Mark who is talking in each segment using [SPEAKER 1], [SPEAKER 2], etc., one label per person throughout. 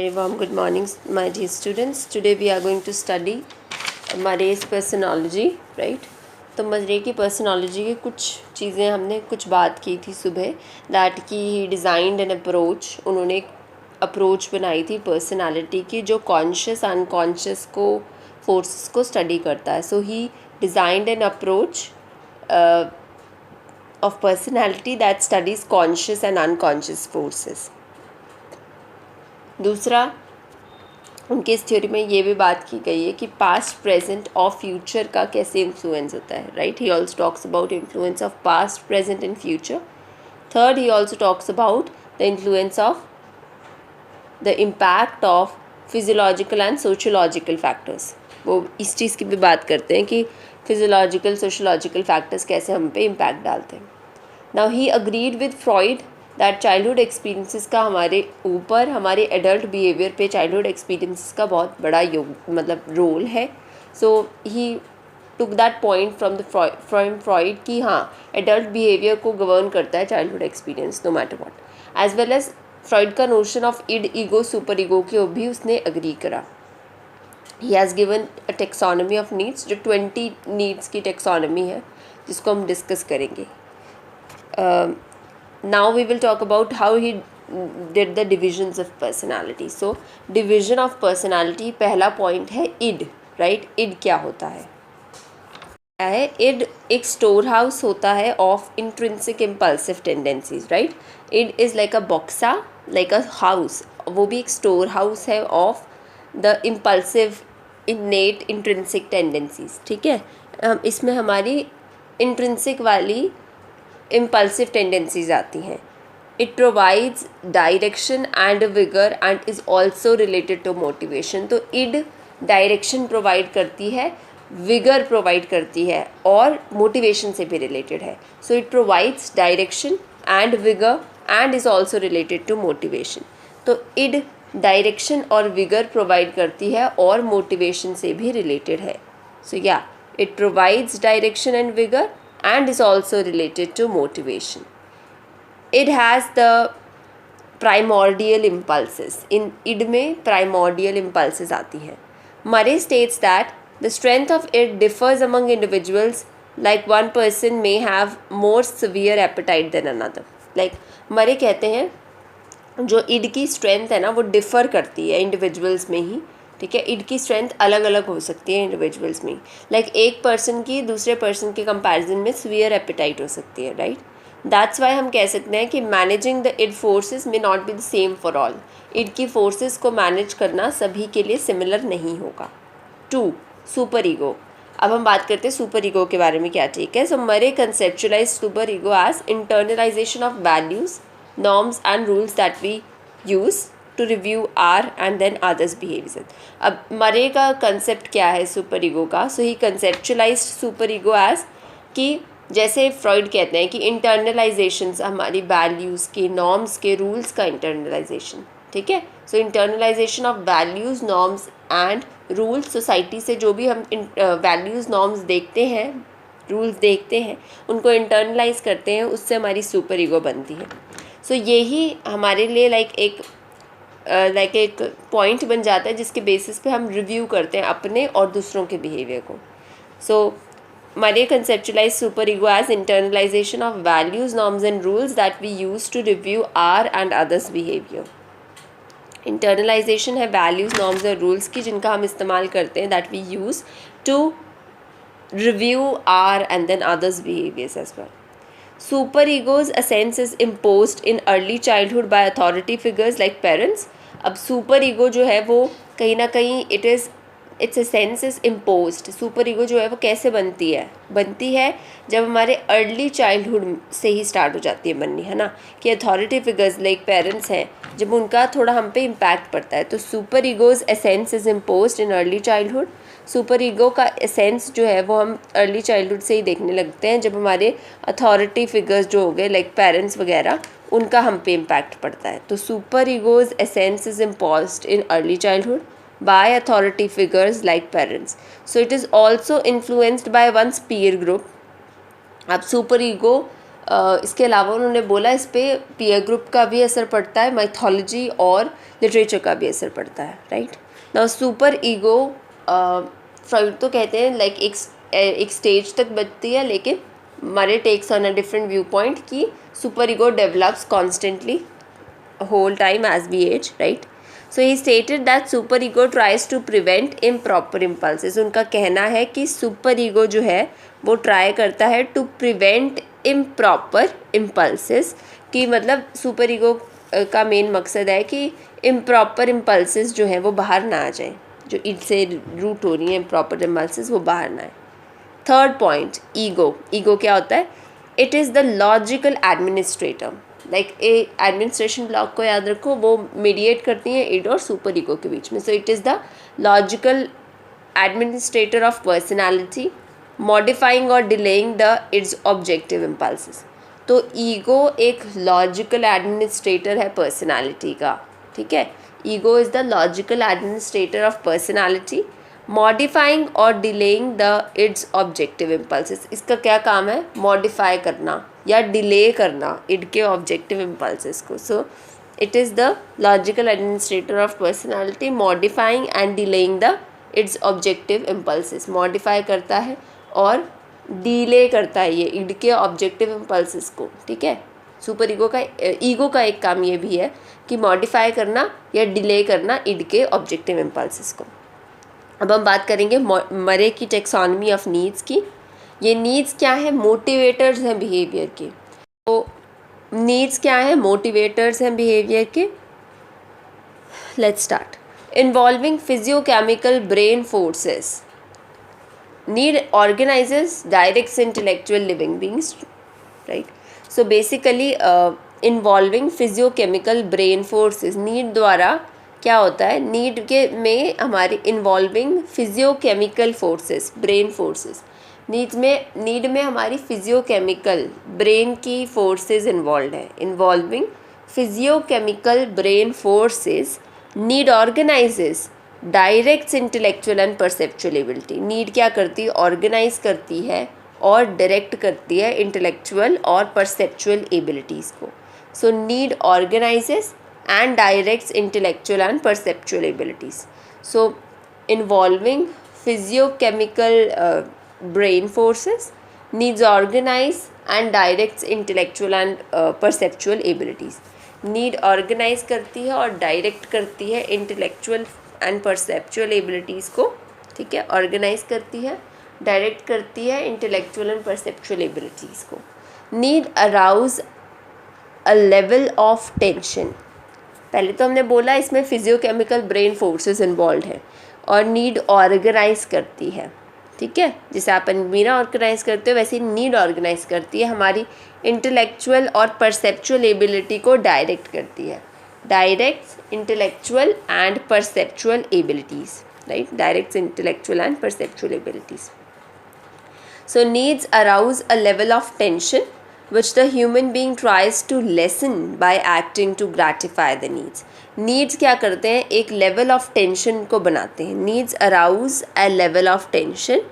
[SPEAKER 1] Very warm good morning, my dear students. Today we are going to study Murray's personality, right? तो मरे की personality की कुछ चीज़ें हमने कुछ बात की थी सुबह, दैट की ही डिज़ाइंड एन अप्रोच. उन्होंने एक अप्रोच बनाई थी पर्सनालिटी की जो कॉन्शियस अनकॉन्शियस को फोर्सेस को स्टडी करता है. So he designed an approach of personality that studies conscious and unconscious forces. दूसरा, उनके इस थ्योरी में ये भी बात की गई है कि पास्ट, प्रेजेंट और फ्यूचर का कैसे इन्फ्लुएंस होता है, right. He also talks about influence of past, present and future. Third, he also talks about the influence of the impact of physiological and sociological factors. वो इस चीज़ की भी बात करते हैं कि फिजियोलॉजिकल सोशियोलॉजिकल फैक्टर्स कैसे हम पे इम्पैक्ट डालते हैं. Now he agreed with Freud that childhood experiences का हमारे ऊपर, हमारे एडल्ट बिहेवियर पे चाइल्डहुड एक्सपीरियंसेस का बहुत बड़ा रोल है. So he took that point from Freud कि हाँ, एडल्ट बिहेवियर को गवर्न करता है childhood experience no matter what. As well as Freud का notion of id, ego, super ego के भी उसने अग्री करा. He has given a taxonomy of needs, जो 20 नीड्स की टेक्सोनॉमी है जिसको हम डिस्कस करेंगे. Now we will talk about how he did the divisions of personality. So division of personality, पहला point है id, right. id क्या होता है? id एक स्टोर हाउस होता है of intrinsic impulsive tendencies, right. id is like a boxa, like a house. वो भी एक स्टोर हाउस है of the impulsive innate intrinsic tendencies, ठीक है. इसमें हमारी इंट्रिंसिक वाली impulsive tendencies आती हैं. It provides direction and vigor and is also related to motivation. तो id डायरेक्शन प्रोवाइड करती है, विगर प्रोवाइड करती है और मोटिवेशन से भी रिलेटेड है. So it provides direction and vigour and is also related to motivation. तो id डायरेक्शन और विगर प्रोवाइड करती है और मोटिवेशन से भी रिलेटेड है. सो या, it provides direction and vigour and is also related to motivation. It has the primordial impulses. In id में primordial impulses आती हैं. Murray states that the strength of id differs among individuals, like one person may have more severe appetite than another. Like Murray कहते हैं जो id की strength है ना वो डिफ़र करती है इंडिविजुअल्स में ही, ठीक है. id की स्ट्रेंथ अलग अलग हो सकती है इंडिविजुअल्स में. लाइक एक पर्सन की दूसरे पर्सन के कंपैरिजन में सीवियर एपिटाइट हो सकती है, राइट. दैट्स वाई हम कह सकते हैं कि managing the id forces may not be the same for all. id की फोर्सेस को मैनेज करना सभी के लिए सिमिलर नहीं होगा. 2. Super ego. अब हम बात करते हैं सुपर ईगो के बारे में, क्या ठीक है. So Murray conceptualize super ego as internalization of values, norms and rules that we use to review our and then others behaviour. अब मरे का कंसेप्ट क्या है सुपर ईगो का. So he conceptualize super ego as कि जैसे Freud कहते हैं कि इंटरनलाइजेशंस, हमारी वैल्यूज़ के, नॉर्म्स के, रूल्स का इंटरनलाइजेशन, ठीक है. So internalisation of values, norms and rules. Society से जो भी हम वैल्यूज़, नॉर्म्स देखते हैं, रूल्स देखते हैं, उनको इंटरनलाइज करते हैं, उससे हमारी सुपर ईगो बनती है. सो यही हमारे लिए एक पॉइंट बन जाता है जिसके बेसिस पे हम रिव्यू करते हैं अपने और दूसरों के बिहेवियर को. सो Murray conceptualized superego as internalization of values, norms and rules that we use to review our and others' behavior. Internalization है values, norms और rules की जिनका हम इस्तेमाल करते हैं, that we use to review our and then others' behaviors as well. Superego's essence is imposed in early childhood by authority figures like parents. अब super ego जो है वो कहीं ना कहीं its essence is imposed. Super ego जो है वो कैसे बनती है जब हमारे अर्ली चाइल्डहुड से ही स्टार्ट हो जाती है बननी, है ना. कि अथॉरिटी फिगर्स लाइक पेरेंट्स हैं, जब उनका थोड़ा हम पे इम्पैक्ट पड़ता है. तो super ego's essence is imposed in early childhood. Super ego का एसेंस जो है वो हम अर्ली चाइल्डहुड से ही देखने लगते हैं जब हमारे अथॉरिटी फिगर्स जो हो गए लाइक पेरेंट्स वगैरह, उनका हम पे इम्पैक्ट पड़ता है. तो super ego's essence is imposed in early childhood by authority figures like parents. So it is also influenced by one's peer group. अब सुपर ईगो इसके अलावा उन्होंने बोला इस पे पीयर ग्रुप का भी असर पड़ता है, माइथोलॉजी और लिटरेचर का भी असर पड़ता है, right. Now super ego, Freud तो कहते हैं लाइक एक स्टेज तक बचती है, लेकिन हमारे takes on a different view point की super ego develops constantly whole time as we age, right? So he stated that super ego tries to prevent improper impulses. उनका कहना है कि सुपर ईगो जो है वो ट्राई करता है टू प्रिवेंट इम्प्रॉपर इम्पल्सेस, कि मतलब सुपर ईगो का मेन मकसद है कि इम्प्रॉपर इम्पल्सेस जो है वो बाहर ना आ जाए, जो इससे रूट हो रही है इम्प्रॉपर इम्पल्सेस वो बाहर ना आए। थर्ड पॉइंट, ईगो क्या होता है? It is the logical administrator, like administration block को याद रखो, वो मीडिएट करती हैं इड और सुपर ईगो के बीच में। So it is the logical administrator of personality, modifying और delaying the its objective impulses. तो ईगो एक लॉजिकल एडमिनिस्ट्रेटर है पर्सनालिटी का, ठीक है। Ego is the logical administrator of personality, modifying और delaying the its objective impulses. इसका क्या काम है? मॉडिफाई करना या डिले करना इड के ऑब्जेक्टिव इम्पल्सेस को। सो it is the logical administrator of personality, modifying and delaying the its objective impulses. Modify करता है और डिले करता है ये इड के ऑब्जेक्टिव इम्पल्सेस को, ठीक है। सुपर ईगो का एक काम ये भी है कि मॉडिफाई करना या डिले करना इड के ऑब्जेक्टिव इम्पल्सेस को। अब हम बात करेंगे मरे की टेक्सोनॉमी ऑफ नीड्स की। ये नीड्स क्या है? मोटिवेटर्स हैं बिहेवियर के। तो नीड्स क्या है? मोटिवेटर्स हैं बिहेवियर के। Let's start. Involving physiochemical brain forces, need organizes directs intellectual living beings, right. So basically involving physiochemical brain forces, need द्वारा क्या होता है? नीड के में हमारी involving physiochemical forces, brain forces. Need में हमारी फिजियोकेमिकल ब्रेन की फोर्सेस इन्वॉल्व है। Involving physiochemical brain forces, need organizes directs intellectual and perceptual ability. Need क्या करती है? ऑर्गेनाइज करती है और डायरेक्ट करती है इंटेलेक्चुअल और परसेप्चुअल एबिलिटीज़ को। So need organises and directs intellectual and perceptual abilities. So involving physiochemical brain forces, needs organize and directs intellectual and perceptual abilities. Need organize करती है और direct करती है intellectual and perceptual abilities को, ठीक है। organize करती है, direct करती है intellectual and perceptual abilities को। Need arouse a level of tension, पहले तो हमने बोला इसमें फिजियोकेमिकल ब्रेन फोर्सेस इन्वॉल्व है और नीड ऑर्गेनाइज करती है, ठीक है। जैसे आप मीरा ऑर्गेनाइज करते हो वैसे नीड ऑर्गेनाइज करती है, हमारी इंटेलेक्चुअल और परसेप्चुअल एबिलिटी को डायरेक्ट करती है। Directs intellectual and perceptual abilities, right. Directs intellectual and perceptual abilities. So needs arouse a level of tension which the human being tries to lessen by acting to gratify the needs. Needs क्या करते हैं? एक level of tension को बनाते हैं। Needs arouse a level of tension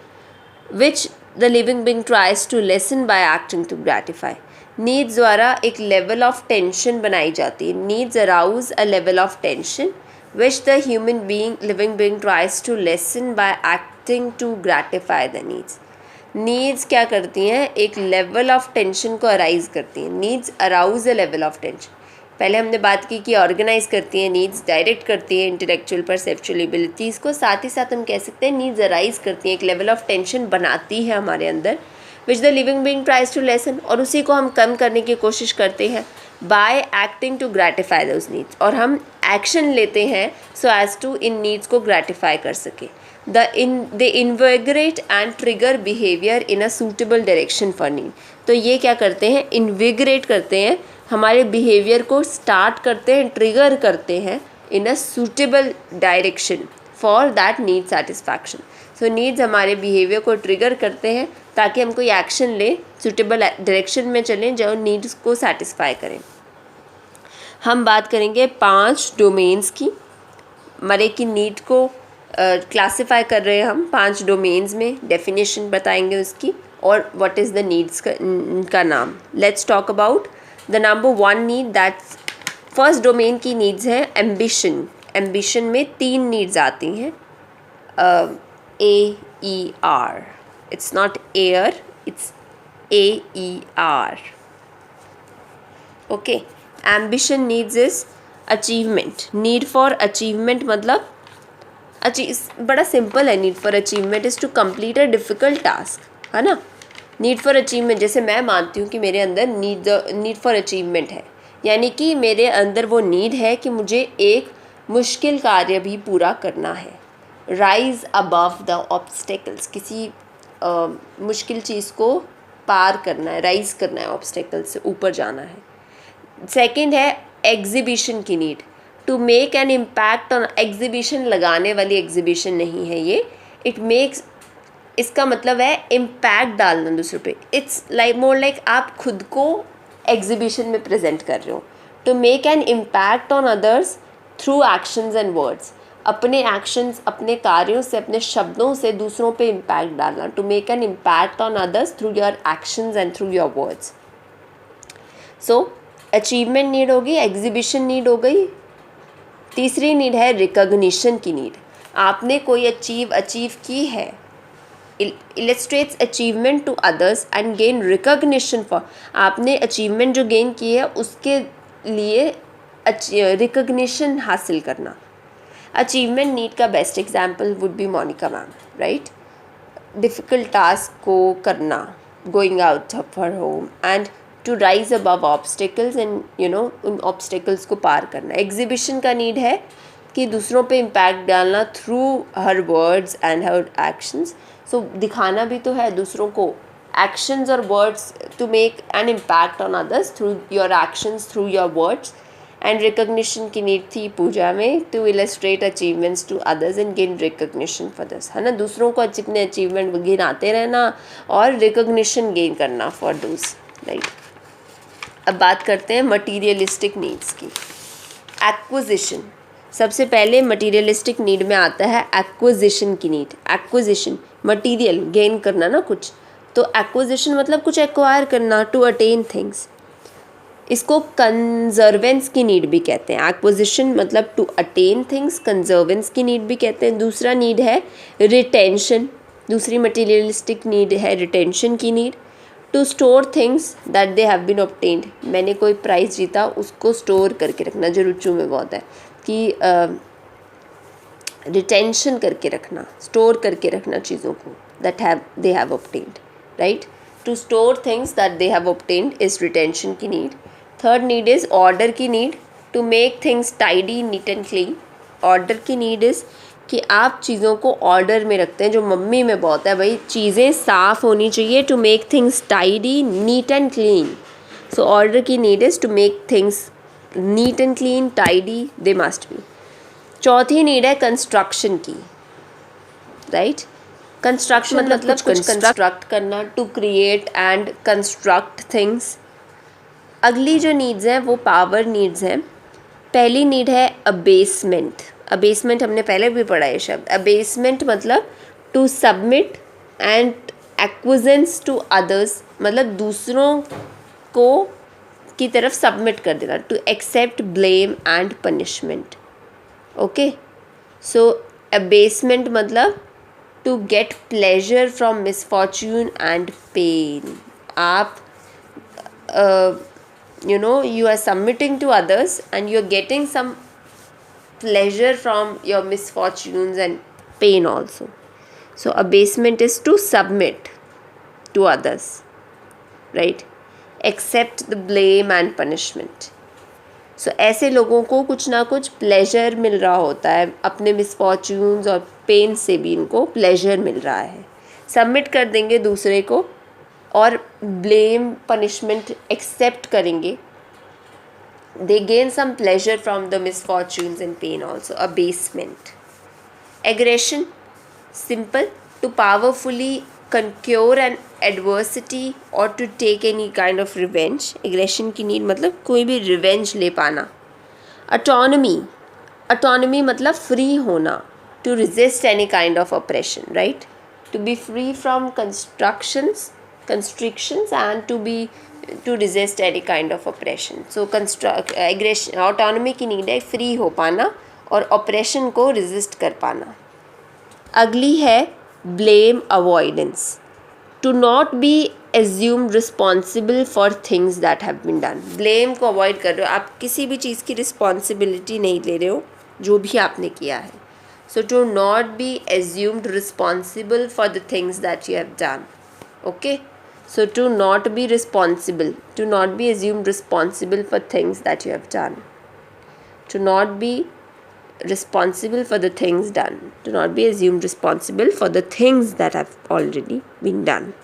[SPEAKER 1] which the living being tries to lessen by acting to gratify. Needs द्वारा एक level of tension बनाई जाती है। Needs arouse a level of tension which the living being tries to lessen by acting to gratify the needs. Needs क्या करती हैं? एक level of tension को अराइज करती हैं। Needs arouse a level of tension. पहले हमने बात की कि ऑर्गेनाइज करती हैं, नीड्स डायरेक्ट करती हैं इंटेलेक्चुअल परसेप्चुअल एबिलिटीज़ को, साथ ही साथ हम कह सकते हैं नीड्स अराइज करती हैं, एक लेवल ऑफ टेंशन बनाती है हमारे अंदर which the living being tries to lessen, और उसी को हम कम करने की कोशिश करते हैं by acting to gratify those needs, और हम एक्शन लेते हैं सो एज टू इन नीड्स को ग्रेटिफाई कर सके। they invigorate and trigger behavior in a suitable direction for need. तो ये क्या करते हैं? इन्विगरेट करते हैं, हमारे बिहेवियर को स्टार्ट करते हैं, ट्रिगर करते हैं in a suitable direction for that need satisfaction. So needs हमारे बिहेवियर को ट्रिगर करते हैं ताकि हम कोई एक्शन लें, सूटेबल डायरेक्शन में चलें जो नीड्स को सेटिस्फाई करें। हम बात करेंगे 5 डोमेन्स की। मरे की नीड को क्लासिफाई कर रहे हैं हम 5 डोमेन्स में, डेफिनेशन बताएंगे उसकी। और व्हाट इज़ द नीड्स का नाम. Let's talk about the number 1 need. That's first domain की नीड्स है एम्बिशन. एम्बिशन में 3 नीड्स आती हैं. AER. It's not air, it's AER. Okay. Ambition needs is achievement. Need for achievement मतलब बड़ा simple है. Need for achievement is to complete a difficult task, है ना. नीड फॉर अचीवमेंट, जैसे मैं मानती हूँ कि मेरे अंदर नीड फॉर अचीवमेंट है, यानी कि मेरे अंदर वो नीड है कि मुझे एक मुश्किल कार्य भी पूरा करना है. राइज अबव द ऑब्स्टेकल्स, किसी मुश्किल चीज़ को पार करना है, राइज करना है, ऑब्स्टेकल से ऊपर जाना है. सेकंड है एग्जीबिशन की need. To make an impact on. Exhibition लगाने वाली एग्जीबिशन नहीं है ये. इट मेक्स, इसका मतलब है इम्पैक्ट डालना दूसरों पे. इट्स लाइक मोर लाइक आप खुद को एग्जीबिशन में प्रेजेंट कर रहे हो. To make an impact on others through actions and words. अपने एक्शंस, अपने कार्यों से, अपने शब्दों से दूसरों पे इम्पैक्ट डालना. To make an impact on others through your actions and through your words. So achievement need होगी, एग्जीबिशन नीड हो गई. तीसरी नीड है रिकॉग्निशन की नीड. आपने कोई अचीव की है, illustrates achievement to others and gain recognition for. आपने अचीवमेंट जो गेन की है उसके लिए रिकॉग्निशन हासिल करना. अचीवमेंट नीड का best example would be Monica ma'am, right. Difficult task को करना, going out of her home and to rise above obstacles and उन ऑब्स्टिकल्स को पार करना. एग्जीबिशन का नीड है कि दूसरों पे इम्पैक्ट डालना through her words and her actions. So दिखाना भी तो है दूसरों को, एक्शंस और words, to make an impact on others through your actions, through your words. And recognition की नीड थी पूजा में, to illustrate achievements to others and gain recognition for this, है ना. दूसरों को अपने अचीवमेंट गिनाते रहना और रिकॉग्निशन गेन करना फॉर दोस, राइट. अब बात करते हैं मटीरियलिस्टिक नीड्स की. एक्विजिशन. सबसे पहले मटीरियलिस्टिक नीड में आता है एक्विजिशन की नीड. एक्विजिशन, मटीरियल, गेन करना ना कुछ. तो एक्विजिशन मतलब कुछ एक्वायर करना, टू अटेन थिंग्स. इसको कंजर्वेंस की नीड भी कहते हैं. एक्विजिशन मतलब टू अटेन थिंग्स, कंजर्वेंस की नीड भी कहते हैं. दूसरा नीड है रिटेंशन. दूसरी मटीरियलिस्टिक नीड है रिटेंशन की need. To store things that they have been obtained. मैंने कोई प्राइज़ जीता, उसको स्टोर करके रखना, जो रुचु में बहुत है कि रिटेंशन करके रखना, स्टोर करके रखना चीज़ों को, that they have obtained, right. To store things that they have obtained is retention की need. Third need is order की need. To make things tidy, neat and clean. Order की नीड इज़ कि आप चीज़ों को ऑर्डर में रखते हैं, जो मम्मी में बहुत है भाई, चीज़ें साफ़ होनी चाहिए. To make things tidy, neat and clean. So order की need is to make things neat and clean, tidy, they must be. चौथी नीड है कंस्ट्रक्शन की, राइट. कंस्ट्रक्शन मतलब कुछ कंस्ट्रक्ट करना, to create and construct things. अगली जो needs हैं वो पावर नीड्स हैं. पहली नीड है अबेसमेंट. अबेसमेंट हमने पहले भी पढ़ा है शब्द. अबेसमेंट मतलब to submit and acquiescence to others, मतलब दूसरों को की तरफ सबमिट कर देना. To accept blame and punishment. Okay. So abasement मतलब to get pleasure from misfortune and pain. आप you are submitting to others and you are getting some pleasure from your misfortunes and pain also. So abasement is to submit to others, right. Accept the blame and punishment. So ऐसे लोगों को कुछ ना कुछ pleasure मिल रहा होता है, अपने मिसफॉर्च्यून्स और पेन से भी इनको प्लेजर मिल रहा है. सबमिट कर देंगे दूसरे को और ब्लेम, पनिशमेंट एक्सेप्ट करेंगे. They gain some pleasure from the misfortunes and pain also. Abasement. Aggression. Simple. To powerfully conquer an adversity or to take any kind of revenge. Aggression की need मतलब कोई भी revenge ले पाना. Autonomy. Autonomy मतलब free होना. To resist any kind of oppression, right? To be free from constructions constrictions and to resist any kind of oppression. So aggression, autonomy की need है फ्री हो पाना और oppression को resist कर पाना. अगली है blame avoidance. To not be assumed responsible for things that have been done. Blame को avoid कर रहे हो, आप किसी भी चीज़ की responsibility नहीं ले रहे हो जो भी आपने किया है. So to not be assumed responsible for the things that you have done. Okay? So to not be responsible, to not be assumed responsible for things that you have done. To not be responsible for the things done. To not be assumed responsible for the things that have already been done.